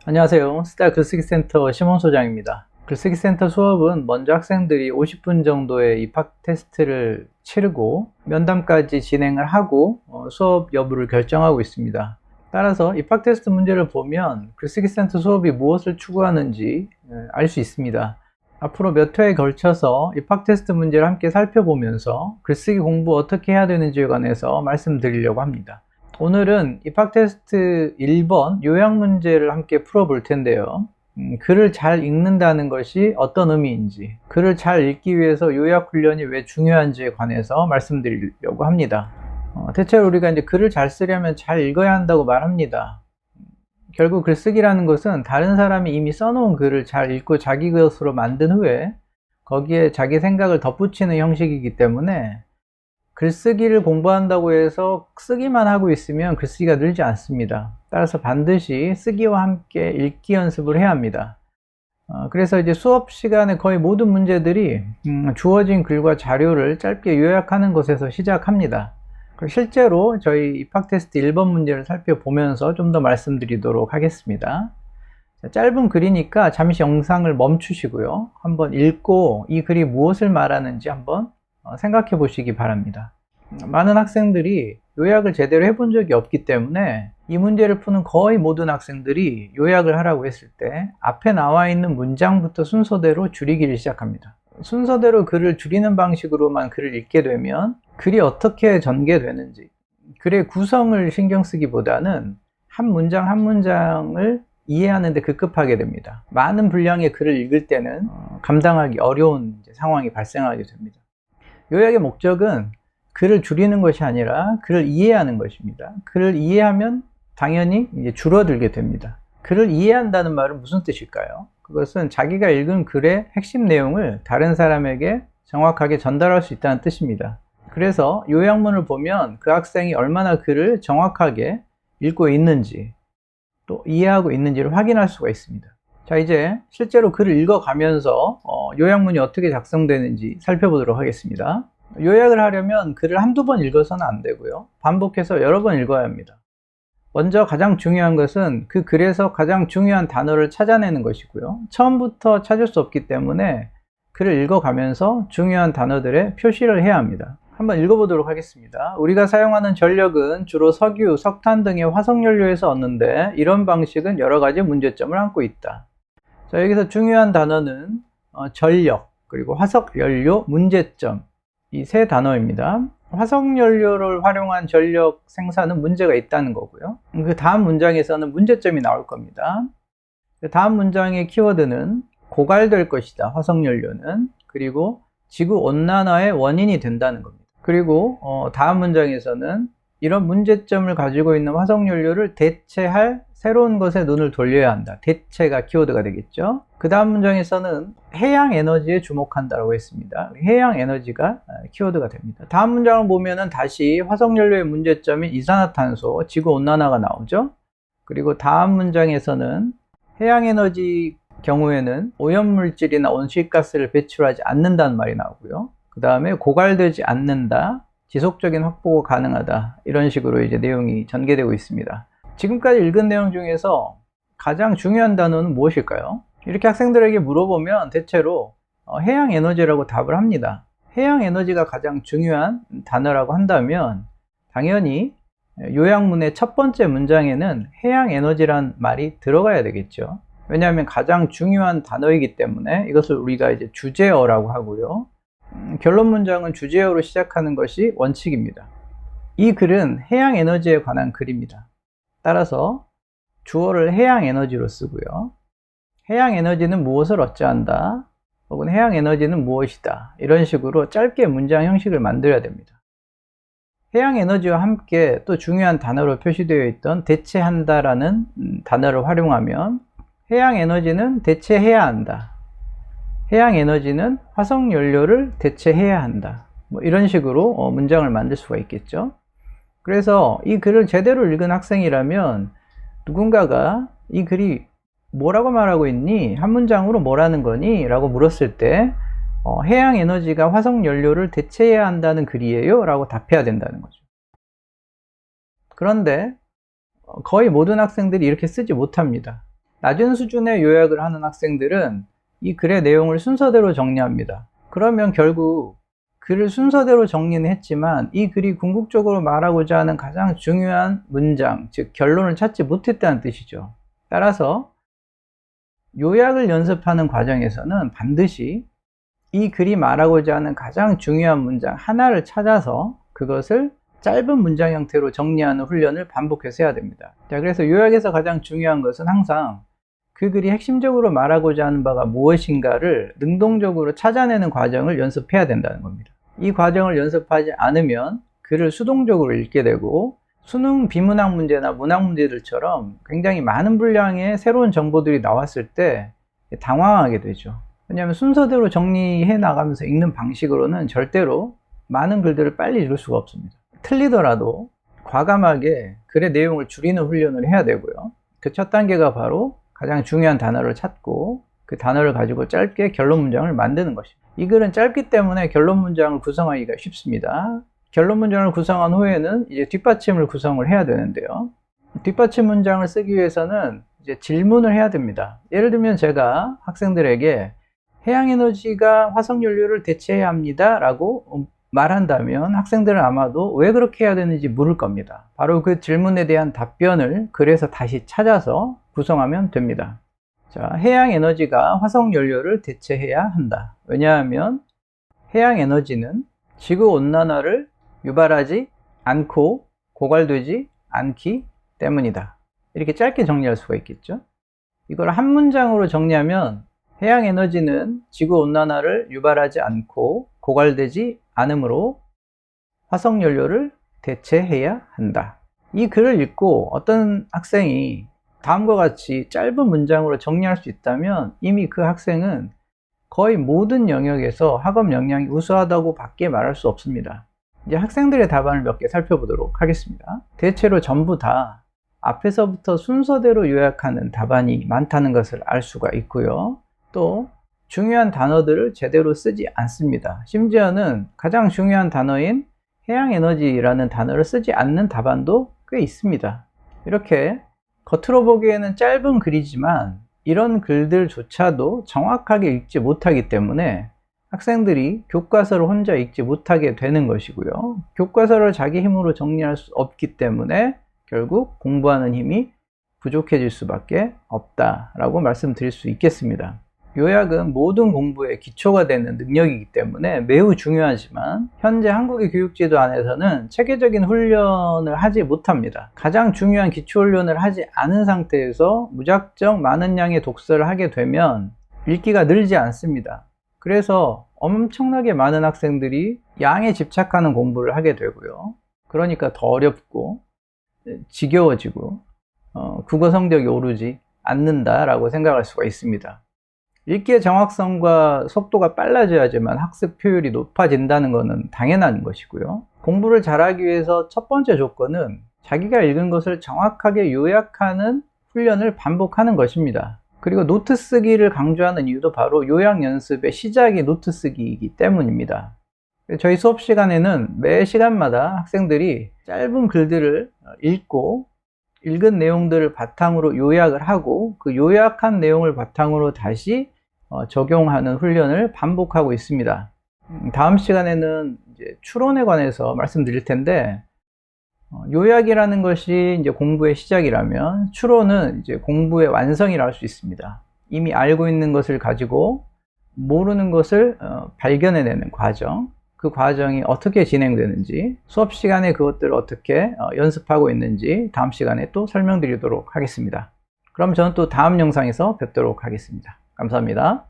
안녕하세요. 스타 글쓰기센터 심원 소장입니다. 글쓰기센터 수업은 먼저 학생들이 50분 정도의 입학 테스트를 치르고 면담까지 진행을 하고 수업 여부를 결정하고 있습니다. 따라서 입학 테스트 문제를 보면 글쓰기센터 수업이 무엇을 추구하는지 알 수 있습니다. 앞으로 몇 회에 걸쳐서 입학 테스트 문제를 함께 살펴보면서 글쓰기 공부 어떻게 해야 되는지에 관해서 말씀드리려고 합니다. 오늘은 입학 테스트 1번 요약 문제를 함께 풀어볼 텐데요. 글을 잘 읽는다는 것이 어떤 의미인지, 글을 잘 읽기 위해서 요약 훈련이 왜 중요한지에 관해서 말씀드리려고 합니다. 대체로 우리가 이제 글을 잘 쓰려면 잘 읽어야 한다고 말합니다. 결국 글쓰기라는 것은 다른 사람이 이미 써놓은 글을 잘 읽고 자기 것으로 만든 후에 거기에 자기 생각을 덧붙이는 형식이기 때문에 글쓰기를 공부한다고 해서 쓰기만 하고 있으면 글쓰기가 늘지 않습니다. 따라서 반드시 쓰기와 함께 읽기 연습을 해야 합니다. 그래서 이제 수업 시간에 거의 모든 문제들이 주어진 글과 자료를 짧게 요약하는 것에서 시작합니다. 실제로 저희 입학 테스트 1번 문제를 살펴보면서 좀 더 말씀드리도록 하겠습니다. 짧은 글이니까 잠시 영상을 멈추시고요. 한번 읽고 이 글이 무엇을 말하는지 한번 생각해 보시기 바랍니다. 많은 학생들이 요약을 제대로 해본 적이 없기 때문에 이 문제를 푸는 거의 모든 학생들이 요약을 하라고 했을 때 앞에 나와 있는 문장부터 순서대로 줄이기를 시작합니다. 순서대로 글을 줄이는 방식으로만 글을 읽게 되면 글이 어떻게 전개되는지, 글의 구성을 신경 쓰기보다는 한 문장 한 문장을 이해하는 데 급급하게 됩니다. 많은 분량의 글을 읽을 때는 감당하기 어려운 상황이 발생하게 됩니다. 요약의 목적은 글을 줄이는 것이 아니라 글을 이해하는 것입니다. 글을 이해하면 당연히 이제 줄어들게 됩니다. 글을 이해한다는 말은 무슨 뜻일까요? 그것은 자기가 읽은 글의 핵심 내용을 다른 사람에게 정확하게 전달할 수 있다는 뜻입니다. 그래서 요약문을 보면 그 학생이 얼마나 글을 정확하게 읽고 있는지 또 이해하고 있는지를 확인할 수가 있습니다. 자, 이제 실제로 글을 읽어가면서 요약문이 어떻게 작성되는지 살펴보도록 하겠습니다. 요약을 하려면 글을 한두 번 읽어서는 안 되고요. 반복해서 여러 번 읽어야 합니다. 먼저 가장 중요한 것은 그 글에서 가장 중요한 단어를 찾아내는 것이고요. 처음부터 찾을 수 없기 때문에 글을 읽어가면서 중요한 단어들의 표시를 해야 합니다. 한번 읽어보도록 하겠습니다. 우리가 사용하는 전력은 주로 석유, 석탄 등의 화석연료에서 얻는데 이런 방식은 여러 가지 문제점을 안고 있다. 자, 여기서 중요한 단어는 전력, 그리고 화석연료, 문제점, 이 세 단어입니다. 화석연료를 활용한 전력 생산은 문제가 있다는 거고요. 그 다음 문장에서는 문제점이 나올 겁니다. 그 다음 문장의 키워드는 고갈될 것이다, 화석연료는. 그리고 지구온난화의 원인이 된다는 겁니다. 그리고 다음 문장에서는 이런 문제점을 가지고 있는 화석연료를 대체할 새로운 것에 눈을 돌려야 한다. 대체가 키워드가 되겠죠. 그 다음 문장에서는 해양에너지에 주목한다고 했습니다. 해양에너지가 키워드가 됩니다. 다음 문장을 보면은 다시 화석연료의 문제점인 이산화탄소, 지구온난화가 나오죠. 그리고 다음 문장에서는 해양에너지 경우에는 오염물질이나 온실가스를 배출하지 않는다는 말이 나오고요. 그 다음에 고갈되지 않는다, 지속적인 확보가 가능하다, 이런 식으로 이제 내용이 전개되고 있습니다. 지금까지 읽은 내용 중에서 가장 중요한 단어는 무엇일까요? 이렇게 학생들에게 물어보면 대체로 해양에너지라고 답을 합니다. 해양에너지가 가장 중요한 단어라고 한다면 당연히 요약문의 첫 번째 문장에는 해양에너지란 말이 들어가야 되겠죠. 왜냐하면 가장 중요한 단어이기 때문에 이것을 우리가 이제 주제어라고 하고요. 결론 문장은 주제어로 시작하는 것이 원칙입니다. 이 글은 해양에너지에 관한 글입니다. 따라서 주어를 해양에너지로 쓰고요. 해양에너지는 무엇을 어찌한다, 혹은 해양에너지는 무엇이다, 이런 식으로 짧게 문장 형식을 만들어야 됩니다. 해양에너지와 함께 또 중요한 단어로 표시되어 있던 대체한다라는 단어를 활용하면 해양에너지는 대체해야 한다, 해양에너지는 화석연료를 대체해야 한다, 이런 식으로 문장을 만들 수가 있겠죠. 그래서 이 글을 제대로 읽은 학생이라면 누군가가 이 글이 뭐라고 말하고 있니? 한 문장으로 뭐라는 거니? 라고 물었을 때 해양에너지가 화석연료를 대체해야 한다는 글이에요? 라고 답해야 된다는 거죠. 그런데 거의 모든 학생들이 이렇게 쓰지 못합니다. 낮은 수준의 요약을 하는 학생들은 이 글의 내용을 순서대로 정리합니다. 그러면 결국 글을 순서대로 정리는 했지만 이 글이 궁극적으로 말하고자 하는 가장 중요한 문장, 즉 결론을 찾지 못했다는 뜻이죠. 따라서 요약을 연습하는 과정에서는 반드시 이 글이 말하고자 하는 가장 중요한 문장 하나를 찾아서 그것을 짧은 문장 형태로 정리하는 훈련을 반복해서 해야 됩니다. 자, 그래서 요약에서 가장 중요한 것은 항상 그 글이 핵심적으로 말하고자 하는 바가 무엇인가를 능동적으로 찾아내는 과정을 연습해야 된다는 겁니다. 이 과정을 연습하지 않으면 글을 수동적으로 읽게 되고 수능 비문학 문제나 문학 문제들처럼 굉장히 많은 분량의 새로운 정보들이 나왔을 때 당황하게 되죠. 왜냐하면 순서대로 정리해 나가면서 읽는 방식으로는 절대로 많은 글들을 빨리 읽을 수가 없습니다. 틀리더라도 과감하게 글의 내용을 줄이는 훈련을 해야 되고요. 그 첫 단계가 바로 가장 중요한 단어를 찾고 그 단어를 가지고 짧게 결론 문장을 만드는 것입니다. 이 글은 짧기 때문에 결론 문장을 구성하기가 쉽습니다. 결론 문장을 구성한 후에는 이제 뒷받침을 구성을 해야 되는데요. 뒷받침 문장을 쓰기 위해서는 이제 질문을 해야 됩니다. 예를 들면 제가 학생들에게 해양에너지가 화석연료를 대체해야 합니다 라고 말한다면 학생들은 아마도 왜 그렇게 해야 되는지 물을 겁니다. 바로 그 질문에 대한 답변을 글에서 다시 찾아서 구성하면 됩니다. 자, 해양에너지가 화석연료를 대체해야 한다. 왜냐하면 해양에너지는 지구온난화를 유발하지 않고 고갈되지 않기 때문이다. 이렇게 짧게 정리할 수가 있겠죠. 이걸 한 문장으로 정리하면 해양에너지는 지구온난화를 유발하지 않고 고갈되지 않으므로 화석연료를 대체해야 한다. 이 글을 읽고 어떤 학생이 다음과 같이 짧은 문장으로 정리할 수 있다면 이미 그 학생은 거의 모든 영역에서 학업 역량이 우수하다고 밖에 말할 수 없습니다. 이제 학생들의 답안을 몇 개 살펴보도록 하겠습니다. 대체로 전부 다 앞에서부터 순서대로 요약하는 답안이 많다는 것을 알 수가 있고요. 또 중요한 단어들을 제대로 쓰지 않습니다. 심지어는 가장 중요한 단어인 해양에너지라는 단어를 쓰지 않는 답안도 꽤 있습니다. 이렇게 겉으로 보기에는 짧은 글이지만 이런 글들조차도 정확하게 읽지 못하기 때문에 학생들이 교과서를 혼자 읽지 못하게 되는 것이고요. 교과서를 자기 힘으로 정리할 수 없기 때문에 결국 공부하는 힘이 부족해질 수밖에 없다라고 말씀드릴 수 있겠습니다. 요약은 모든 공부의 기초가 되는 능력이기 때문에 매우 중요하지만 현재 한국의 교육제도 안에서는 체계적인 훈련을 하지 못합니다. 가장 중요한 기초 훈련을 하지 않은 상태에서 무작정 많은 양의 독서를 하게 되면 읽기가 늘지 않습니다. 그래서 엄청나게 많은 학생들이 양에 집착하는 공부를 하게 되고요. 그러니까 더 어렵고 지겨워지고 국어 성적이 오르지 않는다라고 생각할 수가 있습니다. 읽기의 정확성과 속도가 빨라져야지만 학습 효율이 높아진다는 것은 당연한 것이고요. 공부를 잘하기 위해서 첫 번째 조건은 자기가 읽은 것을 정확하게 요약하는 훈련을 반복하는 것입니다. 그리고 노트 쓰기를 강조하는 이유도 바로 요약 연습의 시작이 노트 쓰기이기 때문입니다. 저희 수업 시간에는 매 시간마다 학생들이 짧은 글들을 읽고 읽은 내용들을 바탕으로 요약을 하고 그 요약한 내용을 바탕으로 다시 적용하는 훈련을 반복하고 있습니다. 다음 시간에는 이제 추론에 관해서 말씀드릴 텐데 요약이라는 것이 이제 공부의 시작이라면 추론은 이제 공부의 완성이라 할 수 있습니다. 이미 알고 있는 것을 가지고 모르는 것을 발견해내는 과정, 그 과정이 어떻게 진행되는지 수업 시간에 그것들을 어떻게 연습하고 있는지 다음 시간에 또 설명드리도록 하겠습니다. 그럼 저는 또 다음 영상에서 뵙도록 하겠습니다. 감사합니다.